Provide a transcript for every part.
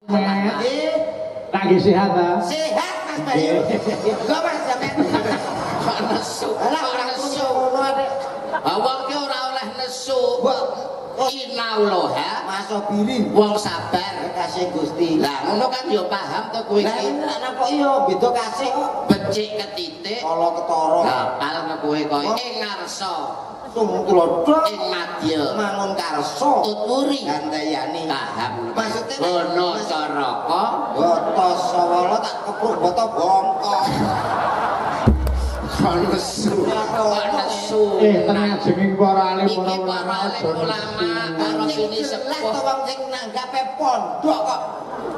Lagi sehat ta? Sehat Mas Bayu. Enggak Mas sampean. Kok nesu? Alah ora nesu ngono arek. Wong ki ora oleh nesu. Innallaha Masobirin. wong sabar Kasih Gusti. lah ngono kan yo paham to kowe Lah iki enak kok iya beda kasih kok. becik ketitik Kala ketara. kapal ke kowe kok ing ngarsa Sung kula dok. ing madya Mangun karsa. tuturi Gantayani. paham Maksudnya ono caraka boto sawala tak kepruk boto bongkok. kok nesu Tenang jenging para alim iki para alim ulama karo sini sepuh wong sing nanggape pondok kok.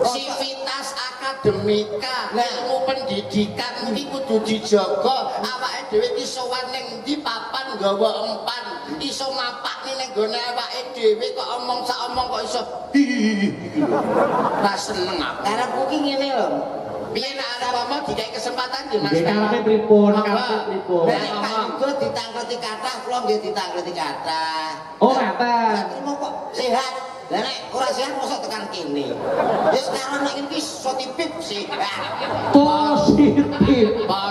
sivitas akademika ilmu pendidikan iki kudu dijaga awake dhewe iki sowan ning ndi papan nggawa empan iso mapakne ning gone awake dhewe kok omong sak omong kok iso ra seneng aku Karepku ki ngene lho. piye nek arep omong dikai kesempatan di Mas Nggih karepe pripun? Karepe pripun? Nek Pak Yudo ditangkleti kathah, kula nggih ditangkleti kathah. Oh, ngaten. Lah terima kok sehat. Lah nek ora sehat mosok tekan kene. Ya sekarang nek iki sotipip sehat. Positif. kok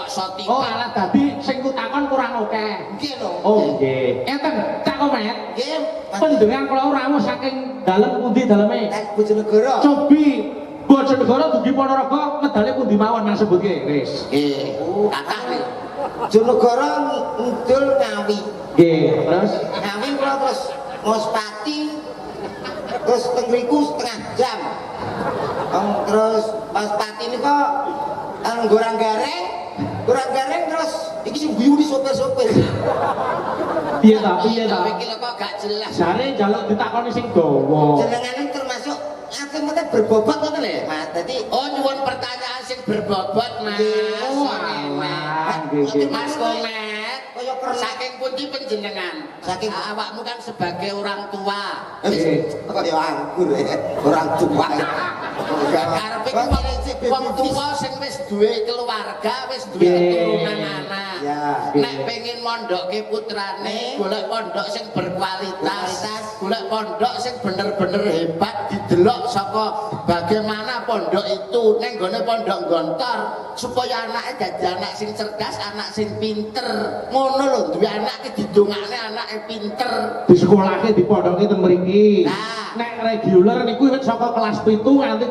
sotipip Oh, alah dadi sing kutakon kurang akeh. Nggih lho. Oh, nggih. Enten Cak Komet. Nggih. Panjenengan kula rawuh saking dalem pundi daleme? Nek Bojonegoro. Cobi Bojonegoro dugi Ponorogo medale pundi mawon Mas sebutke, wis. nggih kathah nih Bojonegoro ngidul Ngawi. Nggih, terus Ngawi kula terus Mospati terus teng mriku setengah jam. Terus Mospati niku gorang gareng terus iki sing guyu di sopir-sopir. piye ta, piye ta? tapi iki lho kok gak jelas Jare njaluk ditakoni sing dawa. Jenengane termasuk akhirnya berbobot ngoten lho. Mas dadi oh nyuwun pertanyaan sing berbobot Mas Oh, alah, nggih. Mas Komet kaya pernah saking pundi panjenengan Saking- awakmu kan sebagai orang tua kaya anggur ya, orang tua. karepe ku wong tua sing wis duwe keluarga wis duwe keturunan anak Ya. nek pengen mondokke putrane golek pondok sing berkualitas golek pondok sing bener-bener hebat didelok saka bagaimana pondok itu ning gone pondok Gontor supaya anake dadi anak sing cerdas anak sing pinter ngono lho duwe anak ki didongakne anake pinter Di sekolahke di pondoke teng mriki. Nah. Nek reguler niku wis saka kelas 7 nganti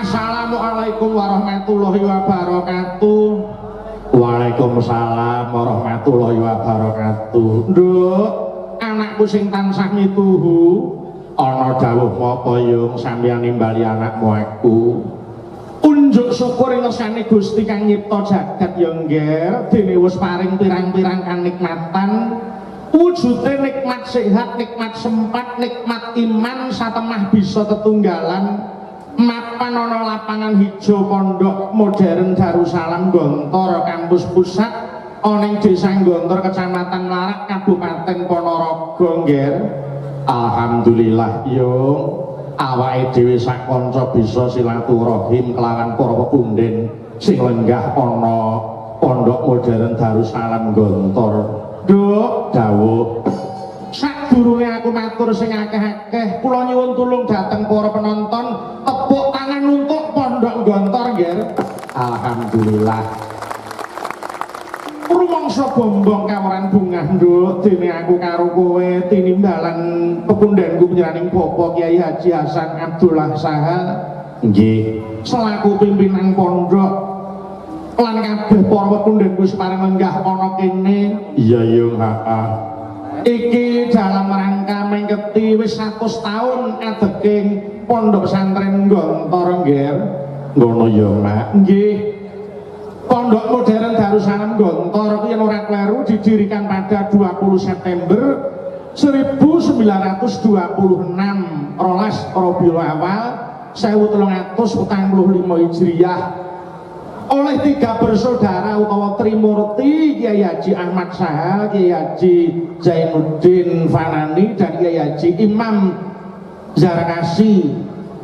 Assalamualaikum warahmatullahi wabarakatuh. Waalaikumsalam warahmatullahi wabarakatuh. Nduk, anakku sing tansah mituhu, ana dawuh apa yung sampeyan nimbali anakmu aku. Unjuk syukur ngersane Gusti kang nyipta jagat ya nggih, dene wis paring pirang-pirang kanikmatan. Wujude nikmat sehat, nikmat sempat, nikmat iman satemah bisa tetunggalan. Mapan ana lapangan hijau pondok modern Darussalam Gontor kampus pusat ana ing Desa Gontor Kecamatan Larak Kabupaten Ponorogo nggih. Alhamdulillah yo awake dhewe sak kanca bisa silaturahim kelawan para punden sing lenggah ana pondok modern Darussalam Gontor. Nduk dawuh sadurunge aku matur sing akeh-akeh kula nyuwun tulung dhateng para penonton tepuk tangan untuk pondok Gontor nggih. Alhamdulillah rumangsa bombong kawaran bungah nduk dene aku karo kowe tinimbalan pepundhenku panjenenganing Bapak Kyai Haji Hasan Abdullah Saha nggih selaku pimpinan pondok lan kabeh para pepundhenku separeng lenggah ana kene. Iya yo heeh. Iki dalam rangka mengketi wis 100 tahun adeking pondok pesantren Gontor nggih. Ngono ya, Mak. Nggih. Pondok modern Darussalam Gontor kuwi ora kleru didirikan pada 20 September 1926 rolas Rabiul Awal 1345 Hijriah oleh 3 bersaudara utawa Trimurti, Kyai Haji Ahmad Saha, Kyai Haji Zainuddin Fanani dan Kyai Haji Imam Zarakasi.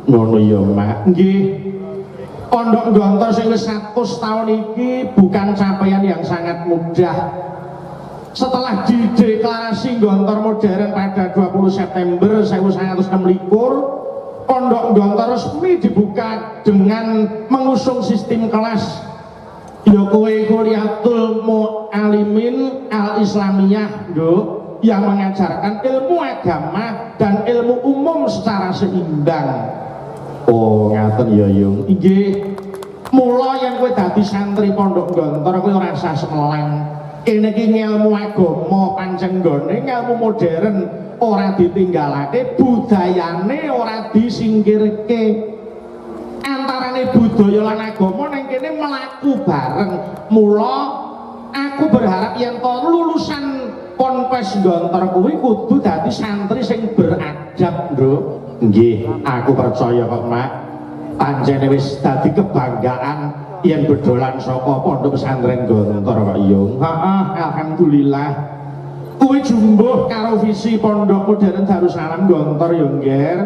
Ngono ya, Mak. Nggih. Pondok Gontor sing wis 100 tahun iki bukan capaian yang sangat mudah. Setelah dideklarasi Gontor modern pada 20 September 1926, Pondok Gontor resmi dibuka dengan mengusung sistem kelas Yokowe Kuliatul Mu'alimin Al-Islamiyah yang mengajarkan ilmu agama dan ilmu umum secara seimbang. Oh ngaten ya yung inggih mula yang kowe dadi santri Pondok Gontor kowe ora usah semelang. Kene iki ilmu agama pancen nggone ilmu modern ora ditinggalake, budayane ora disingkirke. Antarane budaya lan agama ning kene mlaku bareng. Mula aku berharap yen to lulusan Ponpes Gontor kuwi kudu dadi santri sing beradab, Nduk. Nggih, aku percaya kok, Mak. Pancen pancene wis dadi kebanggaan yen bedolan saka pondok pesantren Gontor kok iya. Heeh, alhamdulillah. Kuwi jumbuh karo visi pondok modern Darussalam Gontor ya, Ngger.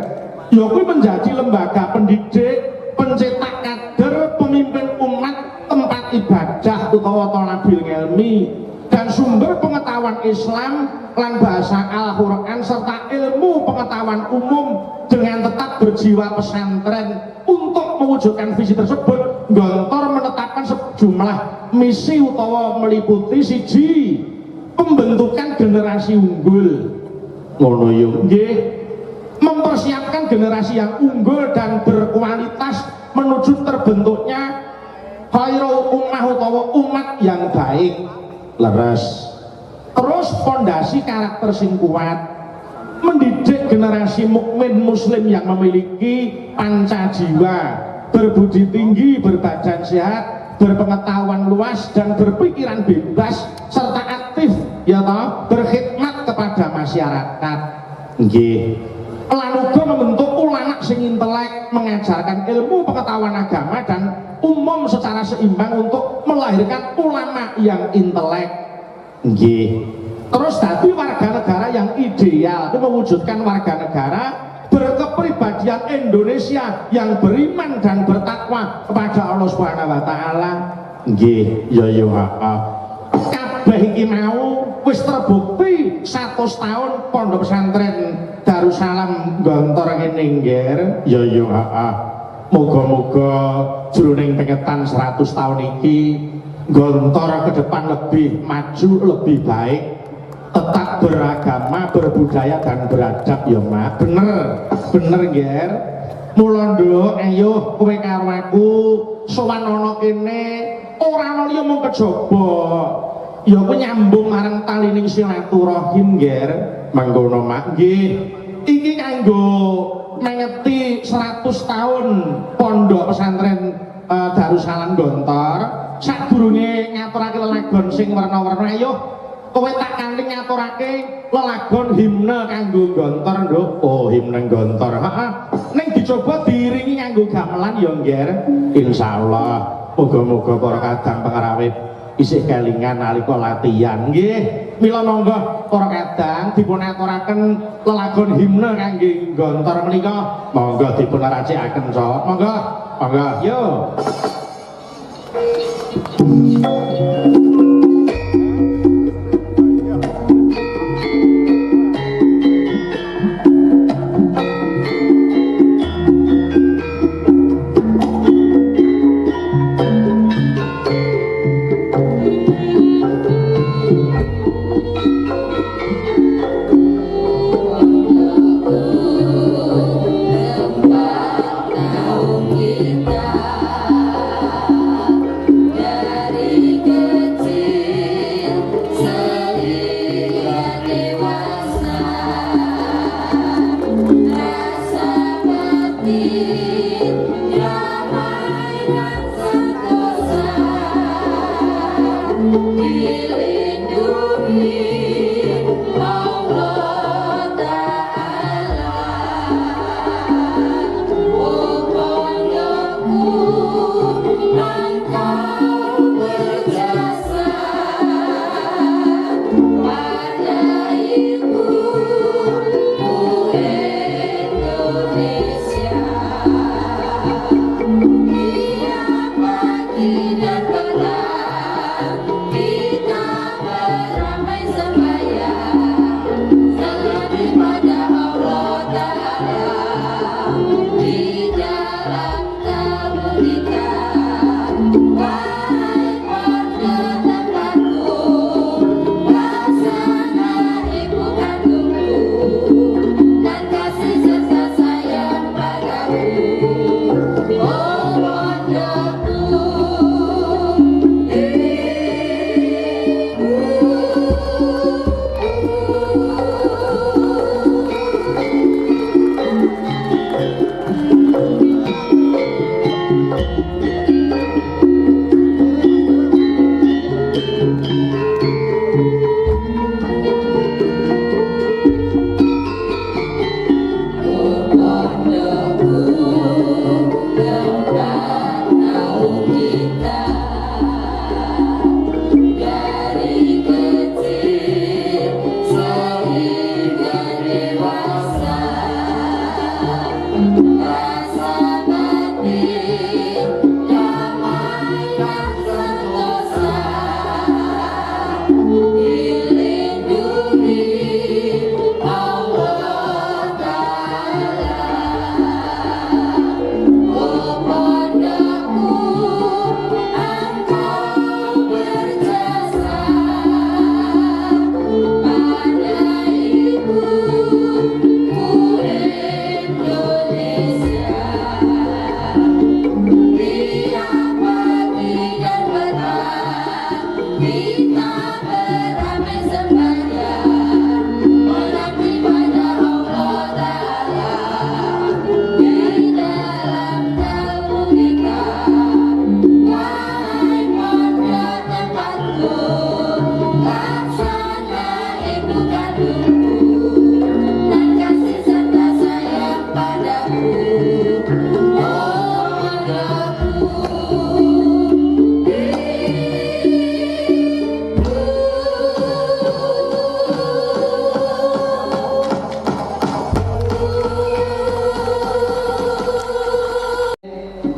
Ya kuwi menjadi lembaga pendidik, pencetak kader, pemimpin umat, tempat ibadah utawa thalabil ilmi dan sumber pengetahuan Islam lan bahasa Al-Quran serta ilmu pengetahuan umum dengan tetap berjiwa pesantren. Untuk mewujudkan visi tersebut, Gontor menetapkan sejumlah misi utawa meliputi siji pembentukan generasi unggul. Ngono ya nggih, mempersiapkan generasi yang unggul dan berkualitas menuju terbentuknya khairul ummah utawa umat yang baik. Leres. Terus pondasi karakter sing kuat, mendidik generasi mukmin muslim yang memiliki panca jiwa, berbudi tinggi, berbadan sehat, berpengetahuan luas dan berpikiran bebas serta aktif ya toh, berkhidmat kepada masyarakat. Nggih. Lan uga membentuk ulama sing intelek, mengajarkan ilmu pengetahuan agama dan umum secara seimbang untuk melahirkan ulama yang intelek. Nggih. Terus dadi warga negara yang ideal, itu mewujudkan warga negara berkepribadian Indonesia yang beriman dan bertakwa kepada Allah Subhanahu wa taala. Nggih, ya ya heeh. Kabeh iki mau wis terbukti 100 tahun pondok pesantren Darussalam Gontor kene, Ngger. Ya ya heeh. Moga-moga jroning pengetan 100 tahun iki Gontor ke depan lebih maju, lebih baik, tetap beragama, berbudaya dan beradab ya, Mak. Bener, bener, Ngger. Mula nduk, ayo kowe karo aku sowan ana kene, ora ana liya mung kejaba. Ya kowe nyambung marang talining silaturahim, Ngger. Mangkono, Mak. Nggih. Iki kanggo mengeti 100 tahun pondok pesantren Darussalam Gontor. Sadurunge ngaturake lelagon sing werna-werna, ayo kowe tak kanthi ngaturake lelagon himne kanggo Gontor, Nduk. Oh, himne Gontor. Heeh. Ning dicoba diiringi nganggo gamelan ya, Ngger. Insyaallah. Muga-muga para kadang pengarawit isih kelingan nalika latihan. Nggih. Mila monggo para kadang dipun aturaken lelagon himne kangge Gontor menika. Monggo dipun racikaken, Cok. Monggo. Monggo. Yo.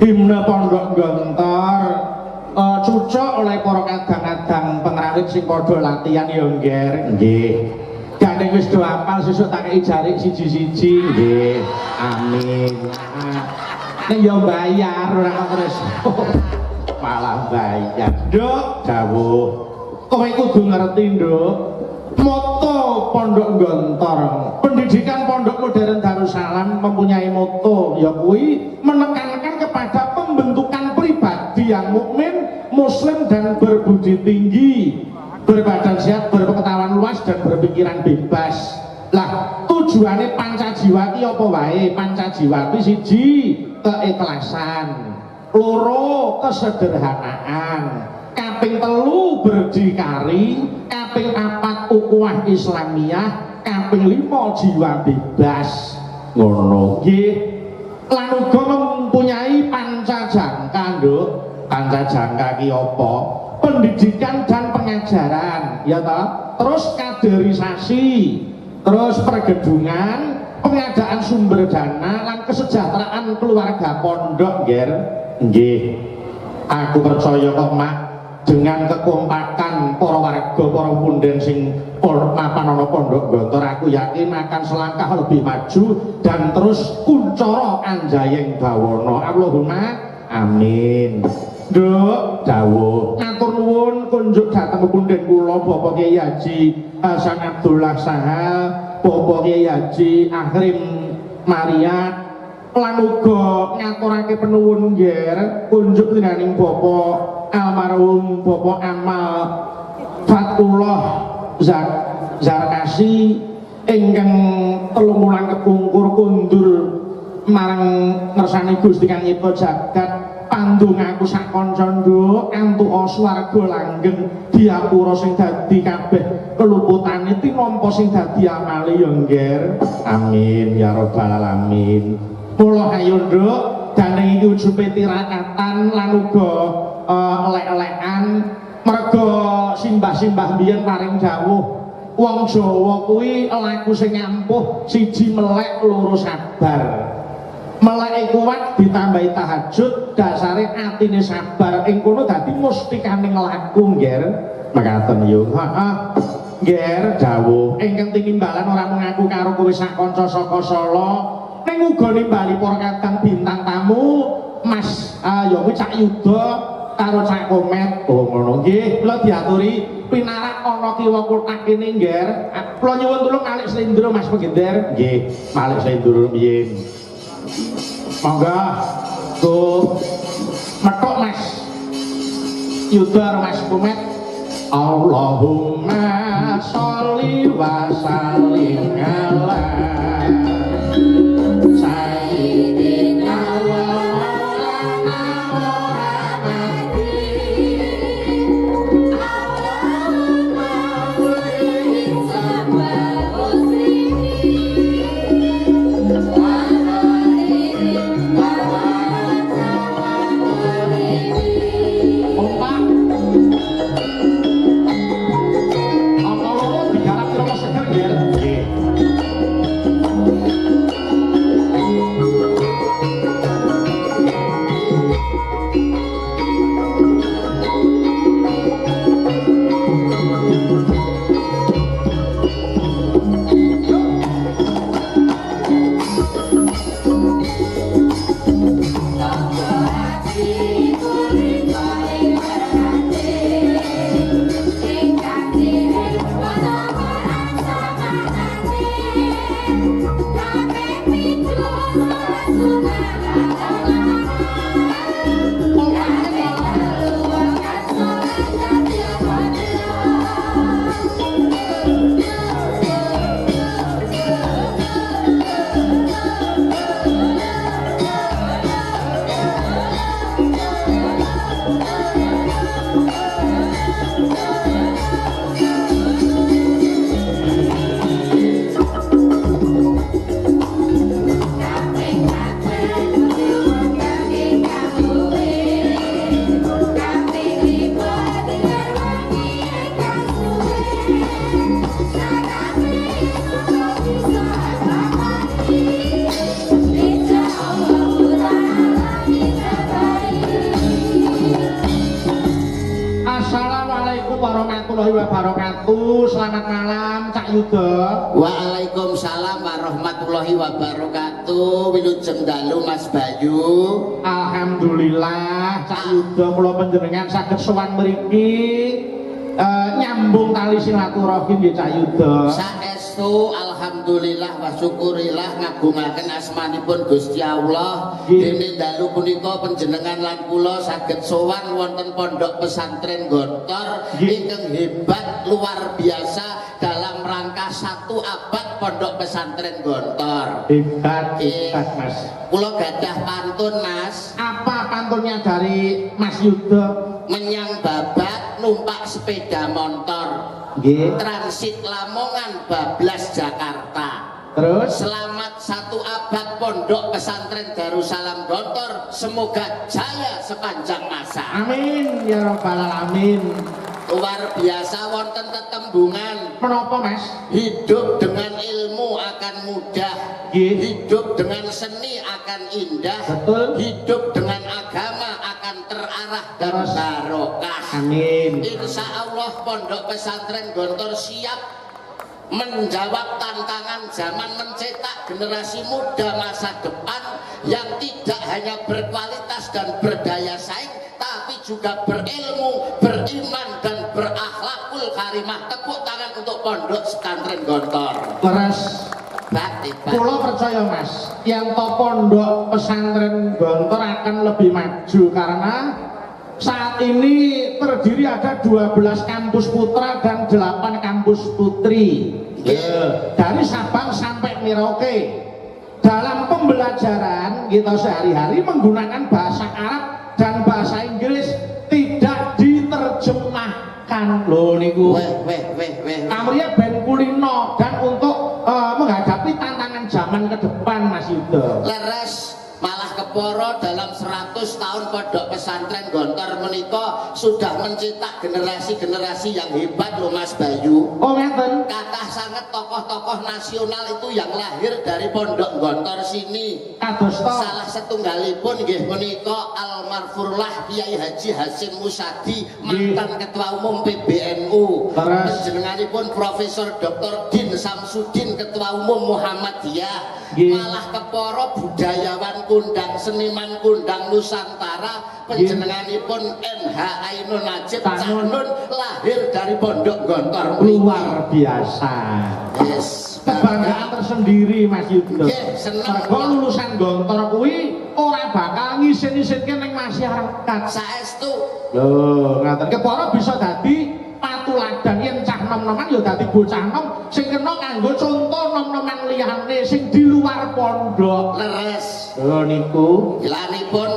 himne Pondok Gontor cucuk oleh para kadang-kadang pengrawit sing padha latihan ya ngger. Nggih. Gandeng wis do apal sesuk tak kei jarik siji-siji. Nggih. Amin. Nek ya bayar ora kok terus. Malah bayar. Nduk, dawuh. Kowe kudu ngerti, Nduk. Moto Pondok Gontor, pendidikan Pondok Modern Darussalam mempunyai moto ya kuwi menekankan kepada pembentukan pribadi yang mukmin, muslim dan berbudi tinggi, berbadan sehat, berpengetahuan luas dan berpikiran bebas. Lah tujuannya Pancajiwati apa wae? Pancajiwati siji keikhlasan, loro kesederhanaan, kaping telu berdikari, kaping papat ukhuwah Islamiyah, kaping lima jiwa bebas. Ngono nggih. Lan uga mempunyai pancajangka, Nduk. Pancajangka ki apa? Pendidikan dan pengajaran, ya toh. Terus kaderisasi, terus pergedungan, pengadaan sumber dana lan kesejahteraan keluarga pondok, nggih. Nggih. Aku percaya kok, Mak, dengan kekompakan para warga, para punden sing mapan ana Pondok Gontor, aku yakin akan selangkah lebih maju dan terus kuncara anjayeng bawana. Allahumma amin. Nduk, dawuh. Matur nuwun kunjuk dhateng punden kula Bapak Kyai Haji Hasan Abdullah Sahal, Bapak Kyai Haji Akrim Mariat, lan uga ngaturake penuwun nggih kunjuk dening Bapak almarhum Bapak Amal Fatullah Zarkasi ingkang 3 wulan kepungkur kundur marang ngersani Gusti Kang Nyipta Jagat, pandung aku sak kanca nduk antuk swarga langgeng diapura sing dadi kabeh keluputane tinampa sing dadi amale ya nggih. Amin ya rabbal alamin. Mula ayo nduk daneng iki ujube tirakatan lan uga elek-elekan merga simbah-simbah biyen paring dawuh wong Jawa kuwi laku sing ampuh siji melek loro sabar. Melek kuat ditambahi tahajud dasare atine sabar ing kono dadi mustikaning laku nggih. Mekaten yo. Heeh. Nggih dawuh ingkang tinimbalan ora mung aku karo kowe sak kanca saka Solo ning uga nimbali para kadang bintang tamu Mas ya kuwi Cak Yuda karo Cak Komet. Oh ngono nggih, kula diaturi pinarak ana kiwa kotak kene nggih. Kula nyuwun tulung alik slendro Mas Pegender. Nggih, alik slendro biyen. Monggo go metok Mas Yuda Mas Komet. Allahumma sholli wa sallim ala sayyidina wa maulana Muhammadin. Allahumma sholli sabbal muslimin wa ghairihim wa warahmatullahi wabarakatuh. Selamat malam Cak Yuda. Waalaikumsalam warahmatullahi wabarakatuh. Wilujeng dalu Mas Bayu. Alhamdulillah Cak Yuda kula panjenengan saged sowan mriki nyambung tali silaturahim nggih Cak Yuda. Saestu alhamdulillah wa syukurillah ngagungaken asmanipun Gusti Allah. Dene dalu punika panjenengan lan kula saged sowan wonten pondok pesantren Gontor ingkang hebat luar biasa dalam rangka 1 abad pondok pesantren Gontor. Hebat, hebat Mas. Kula gadah pantun Mas. Apa pantunnya dari Mas Yuda? Menyang Babat numpak sepeda motor. Nggih. Transit Lamongan bablas Jakarta. Terus Selamat 1 abad pondok pesantren Darussalam Gontor. Semoga jaya sepanjang masa. amin ya rabbal alamin. Luar biasa wonten tetembungan. Menapa Mas? Hidup dengan ilmu akan mudah. Nggih. Hidup dengan seni akan indah. Betul. Hidup dengan agama akan terarah dan Terus. barokah. Amin. Insya Allah pondok pesantren Gontor siap menjawab tantangan zaman, mencetak generasi muda masa depan yang tidak hanya berkualitas dan berdaya saing, tapi juga berilmu, beriman dan berakhlakul karimah. Tepuk tangan untuk pondok pesantren Gontor. Leres. Hebat. Kula percaya Mas, yang to pondok pesantren Gontor akan lebih maju karena saat ini terdiri ada 12 kampus putra dan 8 kampus putri. Dari Sabang sampai Merauke. Dalam pembelajaran kita sehari-hari menggunakan bahasa Arab dan bahasa Inggris, tidak diterjemahkan. Loh niku. Weh. Kamria ben kulino dan untuk menghadapi tantangan zaman ke depan Mas Yuda. Leres. Malah keporo dalam 100 tahun pondok pesantren Gontor menika sudah mencetak generasi-generasi yang hebat loh Mas Bayu. Oh ngeten. Kathah sangat tokoh-tokoh nasional itu yang lahir dari pondok Gontor sini. Kados to. Salah setunggalipun nggih menika almarhumlah Kiai Haji Hasyim Musadi, mantan ketua umum PBNU. Leres. Panjenenganipun Profesor Dr. Din Samsudin, ketua umum Muhammadiyah. Nggih. Malah keporo budayawan kundang, seniman kundang Nusantara, panjenenganipun NH Ainun Najib Cak Nun lahir dari pondok Gontor. Luar biasa. Yes, Kebanggaan tersendiri Mas Yuda. Nggih, seneng. Mergo lulusan Gontor kuwi ora bakal ngisin-isinke ning masyarakat. Saestu. Lho, ngaten kepara bisa dadi patuladan yen cah nom-noman ya dadi bocah nom sing kena kanggo contoh nom-noman liyane sing di luar pondok. Leres. Lho niku Ilanipun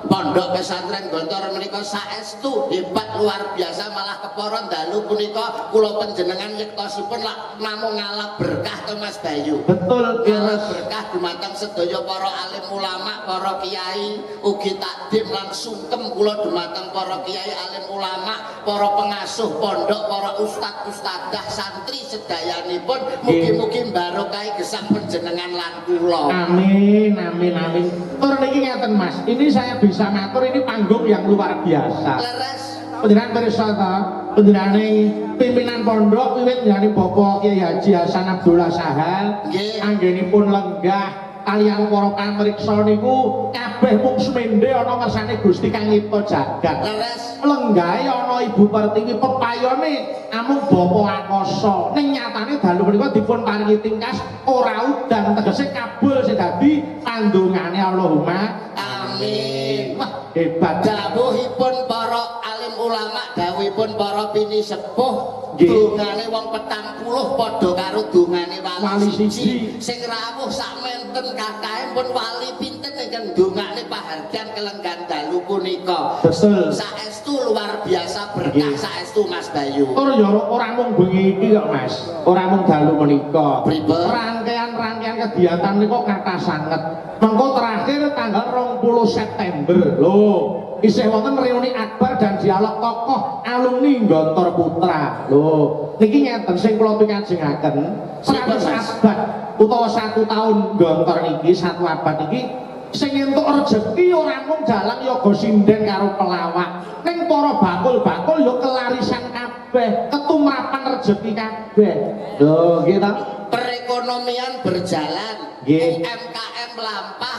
pondok pesantren Gontor menika saestu hebat luar biasa, malah kepara dalu punika kula panjenengan nyektosipun namung ngalap berkah to Mas Bayu. betul Ngalap Mas. berkah dumateng sedaya para alim ulama, para kiai, ugi takdim lan sungkem kula dumateng para kiai alim ulama, para pengasuh pondok, para ustad-ustadzah, santri sedayanipun. Mugi-mugi barokah gesang panjenengan lan kula. Amin, amin, amin. Tur niki ngeten Mas, ini saya bisa matur ini panggung yang luar biasa. Leres. Panjenengan pirsa ta? Panjenengane pimpinan pondok wiwit nyanyi Bapak Kiai Haji Hasan Abdullah Sahal. Nggih. Anggenipun lenggah kaliyan para pamriksa niku kabeh mung semende ana ngersane Gusti Kang Nyipta jagat. Leres. Lenggahe ana Ibu Pertiwi, pepayone amung Bapa Akasa. Ning nyatane dalu menika dipun paringi tingkas ora udan, tegese kabul sing dadi pandongane Allahumma Amin. Wah, hebat. Dawuhipun para alim ulama, dawuhipun para pini sepuh, Nggih. dongane wong 40 padha karo dongane Wali wali siji. siji. Sing rawuh sakmenten kakae pun wali pinten ingkang dongane pahargyan kelenggan dalu punika. Betul. Saestu luar biasa berkah, Nggih. saestu Mas Bayu. Tur ya ora mung bengi iki kok Mas. Ora mung dalu menika. Pripun? Rangkaian-rangkaian kegiatan niku kathah sanget. Mengko terakhir tanggal 20 September. Loh, isih wonten reuni akbar dan dialog tokoh alumni Gontor Putra. Loh, niki ngeten sing kula pingajengaken 100 abad utawa 1 tahun Gontor iki, 1 abad iki sing entuk rejeki ora mung dalang yoga sinden karo pelawak. Ning para bakul-bakul ya kelarisan kabeh. kabeh, ketumrapan rezeki kabeh. Lho, nggih ta? Perekonomian berjalan, Nggih. UMKM melampah,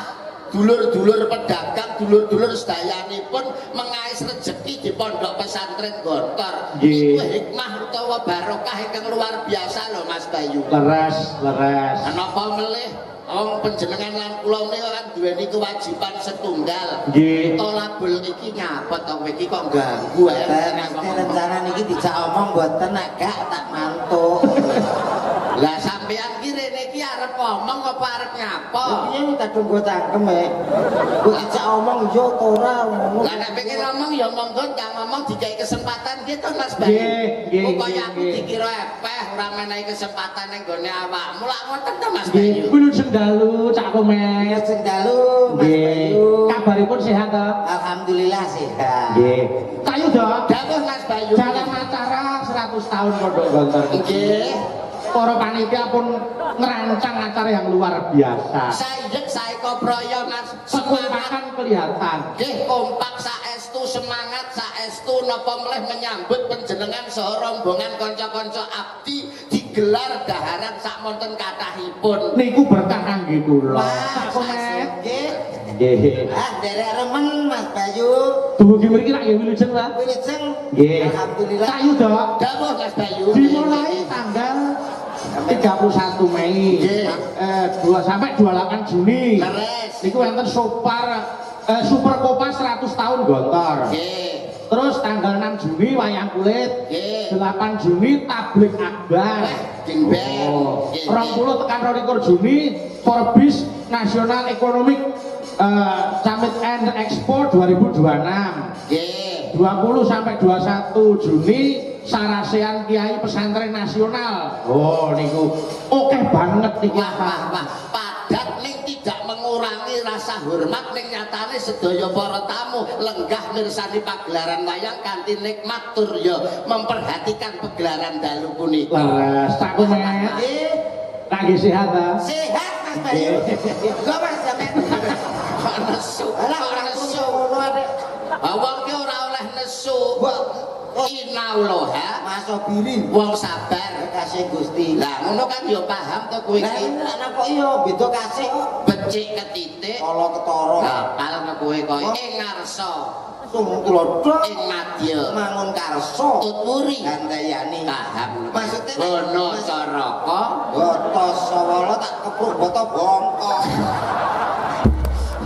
dulur-dulur pedagang, dulur-dulur sedayanipun mengais rezeki di pondok pesantren Gontor. Nggih. Iku hikmah utawa barokah ingkang luar biasa lho Mas Bayu. Leres, leres. Napa melih wong panjenengan lan kula menika kan duweni kewajiban setunggal. Nggih. Tolabul iki nyapet to kowe iki kok ganggu ae. Mesti rencana niki dijak omong mboten nek gak tak mantuk. Lah sampean ki rene iki arep ngomong apa arep nyapa? Piye kadung go cangkem e. Kok dijak omong yo ta ora ngono. Lah nek pengen ngomong ya monggo kang ngomong dikai kesempatan gitu Mas Bayu. Nggih, nggih, Pokoke aku nggih. dikira epeh ora menehi kesempatan ning gone awakmu. Lah ngoten to Mas Nggih, Bayu. kulo sendalu Cak Komet. Sing dalu Mas Nggih. Bayu. Kabaripun sehat to? Alhamdulillah sehat. Nggih. Kayu dong. Dawuh Mas Bayu. Dalam acara 100 tahun Pondok Gontor. Nggih. Para panitia pun ngerancang acara yang luar biasa. Saiyek saeko proyo Mas. Semangat. Kekompakan kelihatan. Nggih kompak saestu semangat saestu napa melih menyambut panjenengan saha rombongan kanca-kanca abdi digelar daharan sakmonten kathahipun. Niku berkah kangge kula. Wah, Cak Komet. nggih. Nggih. Ah, derek remen Mas Bayu. Dumugi mriki rak nggih wilujeng ta? Wilujeng. Nggih. Alhamdulillah. Kayu dok. Dawuh Mas Bayu. Dimulai tanggal 31 Mei Nggih. 2 sampai 28 Juni. Leres. Niku wonten Super Kopas 100 tahun Gontor. Nggih. Terus tanggal 6 Juni wayang kulit. Nggih. 8 Juni tablik akbar. Ding beng. Oh. Nggih. 20 tekan 22 Juni Forbes National Economic Summit and Expo 2026. Nggih. 20 sampai 21 Juni Sarasean Kiai Pesantren Nasional. Oh niku oke banget niku. Wah. Padat ning tidak mengurangi rasa hormat ning nyatane sedaya para tamu lenggah mirsani pagelaran wayang kanthi nikmat tur ya memperhatikan pagelaran dalu punika. Leres tak Komet. Nggih. Lagi sehat ta? Sehat Mas Bayu. Kok Mas sampean. Kok nesu? Alah Kok ora nesu? ngono ade. Wong ki ora oleh nesu. Innallaha Masobirin. wong sabar. Kasih Gusti. Lah ngono kan ya paham to kowe Lah iki. anak kok iya beda kasih kok. Becik ketitik. Kala ketara. Kapal ke kowe kowe ing ngarsa, Sung klodhok. ing madya, Mangun karso. tuturi. Gandayani. Paham. Maksudnya Gono caraka. Boto sawala tak kepruk boto bongkok.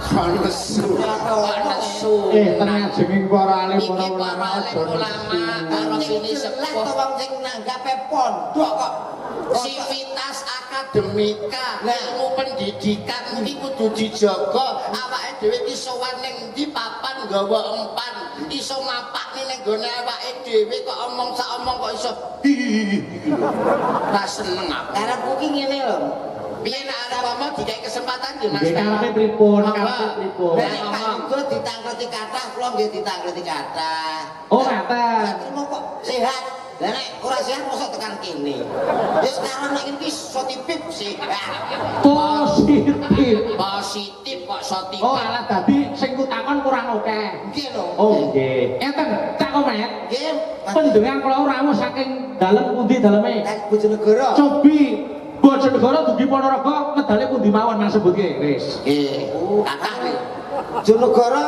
Kok nesu. Kok nesu. Tenang jenging para alim Iki para alim ulama karo sini Jelas sepuh. to wong sing nanggape pondok kok. Sivitas akademika, ilmu pendidikan iki kudu dijaga. Awake dhewe iki sowan ning ndi papan nggawa empan, iso mapak ning nggone awake dhewe kok omong sak omong kok iso. Ra seneng aku. Karepku ki ngene lho. Piye nek arep omong dikai kesempatan yo Mas. Nggih karepe pripun? Karepe pripun? Nek Pak Yugo ditangkreti kathah, kula nggih ditangkreti kathah. Oh ngaten. Terima kok sehat. Lah nek ora sehat mosok tekan kene. Wis sekarang nek iki sotipip sehat. Positif. Positif kok sotipan. Oh alah dadi sing kutakon kurang oke. Nggih lho. Oh nggih. Enten Cak Komet. Nggih. Pendengar kula rawuh saking dalem pundi daleme? Nek Bojonegoro. Cobi Bojonegoro dugi Ponorogo medale pundi mawon Mas sebutke wis. Nggih. Kathah nih. Bojonegoro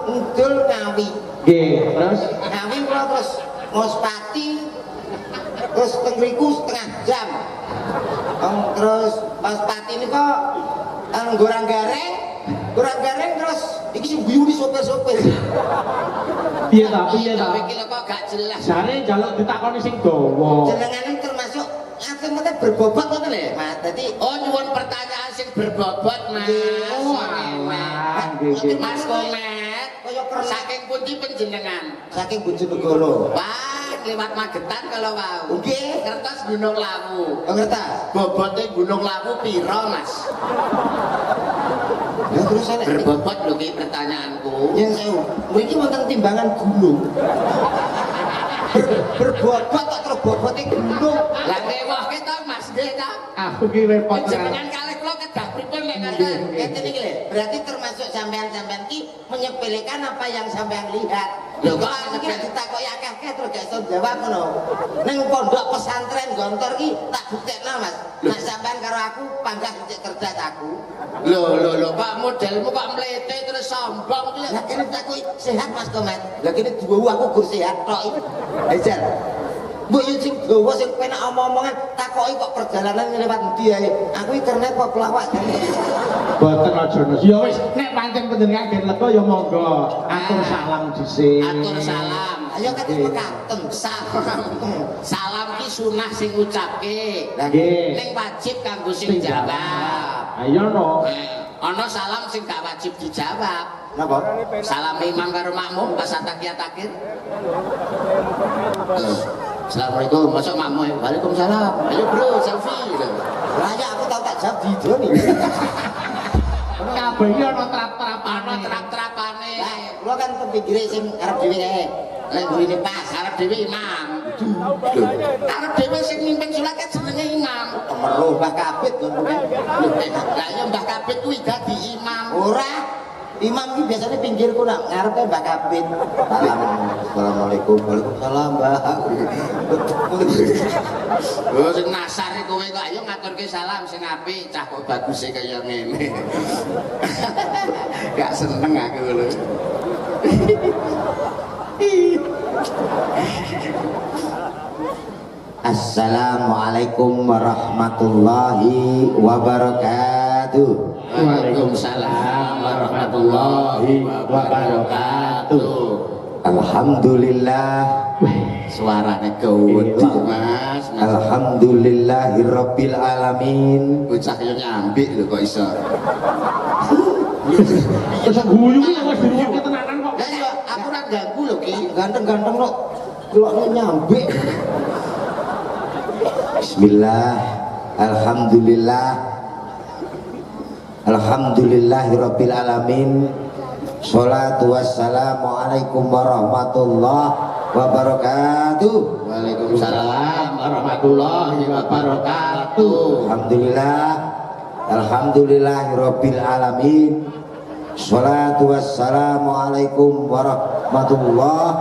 ngidul Ngawi. Nggih, terus Ngawi kula terus Mospati terus teng mriku setengah jam. Terus Mospati niku Gorang Gareng terus iki sing guyu di sopir-sopir. piye ta piye ta? Tapi kira kok gak jelas. Jare njaluk ditakoni sing dawa. Jenengane termasuk ate-ate berbobot ngoten lho. Mas dadi Oh nyuwun pertanyaan sing berbobot Mas. Oh alah, nggih nggih. Mas Komet, kaya kernas saking pundi panjenengan? saking Bojonegoro. Wah, lewat Magetan kalau wau. Nggih. Kertas Gunung Lawu. Oh ngertas? Bobote Gunung Lawu piro, Mas? Ya terus ana Berbobot lho ki pertanyaanku. yang sewu. Mriki wonten timbangan gunung. Berbobot tak terus bobote gunung. Lah ngewohke to Mas nggih ta? Aku ki repot. Jenengan kalih kula kedah pripun nek ngaten? Ngeten iki lho. Berarti termasuk sampean-sampean ki menyepelekan apa yang sampean lihat. Lho kok iki nek ditakoki akeh-akeh terus gak iso jawab ngono. Ning pondok pesantren Gontor ki tak buktekno Mas. Nek sampean karo aku panggah dicek kerja aku. Lho kok modelmu kok mlete terus sombong ki. Lah kene takoki sehat Mas Komet. Lah kene duwe aku gur sehat tok iki. Hajar. Mbok yo sing dawa sing penak omong-omongan takoki kok perjalanan lewat endi ae. Aku internet kok pelawak jane. Boten aja Mas. Ya wis nek pancen panjenengan gen lega ya monggo. Atur salam dhisik. Atur salam. Ayo kate pekaten. Salam ki sunah sing ngucapke. Nggih. Ning wajib kanggo sing jawab. Ayo no. Ana salam sing gak wajib dijawab. Napa? Salam imam karo makmum pas takiyat akhir. Assalamualaikum, masuk makmum. Waalaikumsalam. Ayo bro, selfie. Lah ya aku tau tak jawab video nih. Kabeh iki ana trap-trapane. Ana trap-trapane. Lah, kula kan kepinggire sing arep dhewe kae. Lek burine pas arep dhewe imam. Arep dhewe sing mimpin salat kan jenenge imam. Meruh Mbah Kabit ngono. Lah ya Mbah Kabit kuwi dadi imam. Ora. Imam ki biasanya pinggirku nak ngarepe Mbah Kabit. Assalamualaikum. Waalaikumsalam, Mbah. Oh sing nasar kowe kok ayo ngaturke salam sing apik, cah kok baguse kaya ngene. Gak seneng aku lho. Assalamualaikum warahmatullahi wabarakatuh. Waalaikumsalam warahmatullahi wabarakatuh. Alhamdulillah. Suarane gawedi Mas. Alhamdulillahirabbil alamin. Bocah yo nyambik lho kok iso. Terus guyu ki wis dirungokne tenanan kok. Lah yo aku ora ganggu lho Ki. Ganteng-ganteng kok keloknya nyambik. Bismillah. Alhamdulillah. Alhamdulillahirabbil alamin. Sholatu wassalamu alaikum warahmatullahi wabarakatuh. Waalaikumsalam warahmatullahi wabarakatuh. Alhamdulillah. Alhamdulillahirabbil alamin. Sholatu wassalamu alaikum warahmatullahi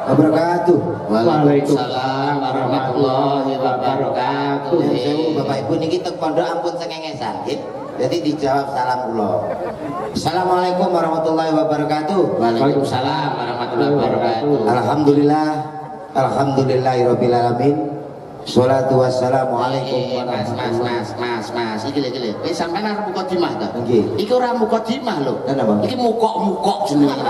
wabarakatuh. Waalaikumsalam warahmatullahi wabarakatuh. Sewu Bapak Ibu niki teng pondok ampun sengengesan nggih. Jadi dijawab salam kula. Assalamualaikum warahmatullahi wabarakatuh. Waalaikumsalam warahmatullahi wabarakatuh. Alhamdulillah. Alhamdulillahirabbil alamin. Sholatu wassalamu alaikum Mas. Iki lho. Sampeyan arep mukadimah ta? Nggih. Iki ora mukadimah lho. Lah napa? Iki mukok-mukok jenenge.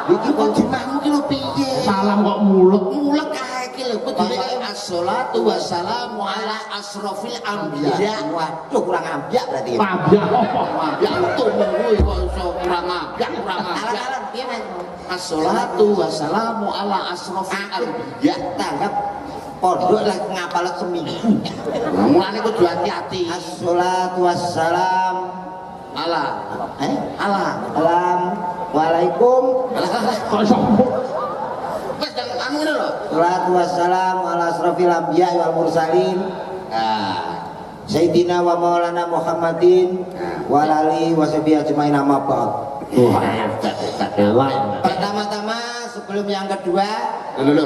Iki mukadimahmu ki lho piye? Salam kok mulek. Mulek kae iki lho kudune as-sholatu wassalamu ala asrofil anbiya. Waduh kurang ambiak berarti. Pabyak apa? Ya untung kuwi kok iso kurang abyak. Alan-alan piye Mas? As-sholatu wassalamu ala asrofil anbiya. Tanggap pondok lah ngapal seminggu. Nah, mulane kudu hati-hati. Assalatu wassalam Ala. Ala. Assalamualaikum. Kok iso Wes jangan anu ngono lho. Assalatu wassalam ala asrafil anbiya wal mursalin. Ah. Sayyidina wa maulana Muhammadin wa alihi wa sahbihi ajmain amma ba'd. Pertama-tama sebelum yang kedua, Lho.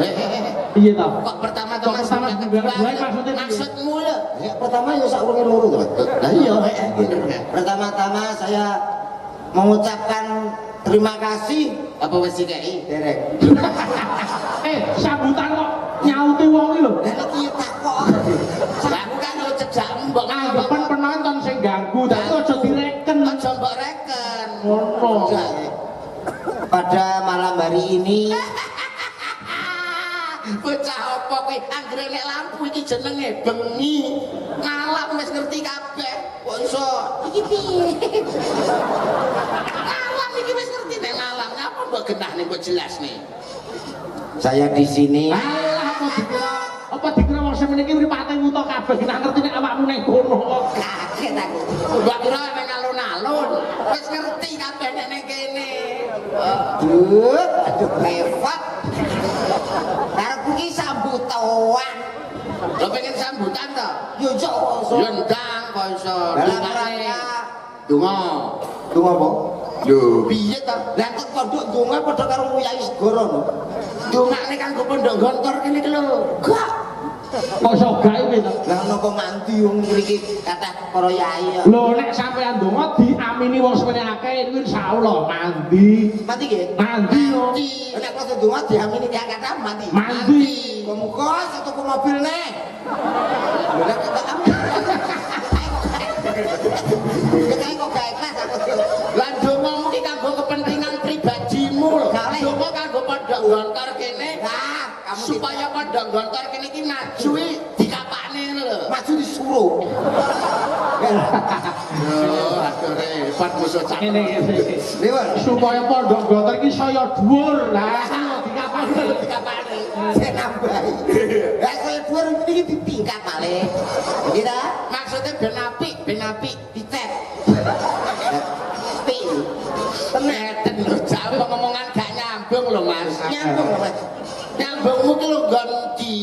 piye ta? Kok pertama-tama Kok pertama sampai kedua kedua maksudnya piye? maksudmu lho. ya pertama ya sakurunge loro to. Lah iya. Pertama-tama saya mengucapkan terima kasih Apa wis dikeki? derek. Sambutan kok nyauti wong iki lho. Lah iki takok. Aku kan yo cejak mbok Anggapan penonton sing ganggu, tapi aja direken. aja mbok reken. Ngono. Pada malam hari ini Bocah apa kuwi anggere nek lampu iki jenenge bengi. Malam wis ngerti kabeh. Kok iso iki piye? Malam iki wis ngerti nek malam. Ngapa mbok genahne kok jelas nih? saya di sini Alah apa dikira wong semene iki mripate wuta kabeh gak ngerti nek awakmu ning kono kok. kaget aku. Mbak kira nek alun-alun. Wis ngerti kabeh nek ning kene. Aduh repot. Karepku ki sambutan. Lo pengen sambutan to? Yo yo Yo ndang kok iso. dalam Dungane. rangka Donga. tunggu apa? Lho, piye ta? Lah kok pondok donga padha karo Yai Segara no. Dongane kanggo pondok gontor kene iki lho. Gak. Kok iso gawe to? Lah napa mandi wong mriki kathah para yai. Lho nek sampean donga diamini wong semene akeh iku insyaallah mandi. Mati nggih? Mandi yo. Nek pas donga diamini tiyang kathah mati. Mandi. Muga satu ku mobil neh. Lho nek kok kamu. Kayak kok gak ikhlas aku. Lah dongamu iki kanggo kepentingan pribadimu lho. Donga kanggo pondok gontor kene. Nah, kamu Supaya pondok gontor kene iki maju dikapakne ngono lho. maju disuruh. Yo, aduh repot musuh cak. Ngene iki. Lewat. Supaya pondok gontor iki saya dhuwur. Lah dikapakne. Dikapakne. Saya nambahi. Lah saya dhuwur iki ditingkat malih. Kita Maksudnya ben apik dicet. Pi. Teneten lho, jauh ngomongan gak nyambung lho Mas. Nyambung lho, Mas. Nyambungmu ki lho ganti.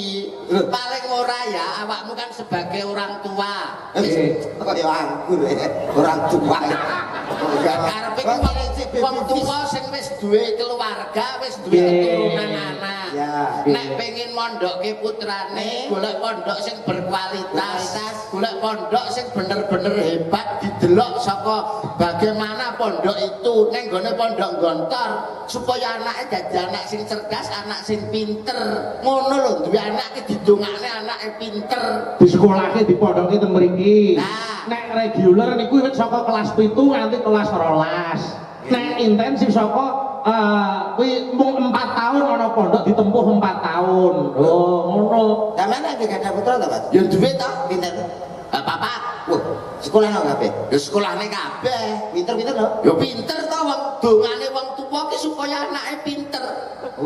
Paling ora ya awakmu kan sebagai orang tua. Kok ya anggur orang tua. Karepe ki wong tua sing wis duwe keluarga, wis duwe keturunan anak. Ya. Nek pengen mondokke putrane, golek pondok sing berkualitas, golek pondok sing bener-bener hebat didelok saka bagaimana pondok itu ning gone pondok gontor supaya anake dadi anak sing cerdas, anak sing pinter. Ngono lho, duwe anak ki didongakne anake pinter. Di sekolahke dipondoki teng mriki. Nah. Nek reguler niku wis saka kelas 7 nganti kelas 12. Nek intensif saka kuwi mung 4 tahun ana pondok ditempuh 4 tahun. Oh, ngono. Sampeyan nek gak ada putra ta, Mas? Ya duwe ta? Pinter. Papat. Wah, sekolah nang kabeh. Ya sekolahne kabeh. Pinter-pinter lho. Ya pinter ta wong dongane wong tuwa ki supaya anake pinter.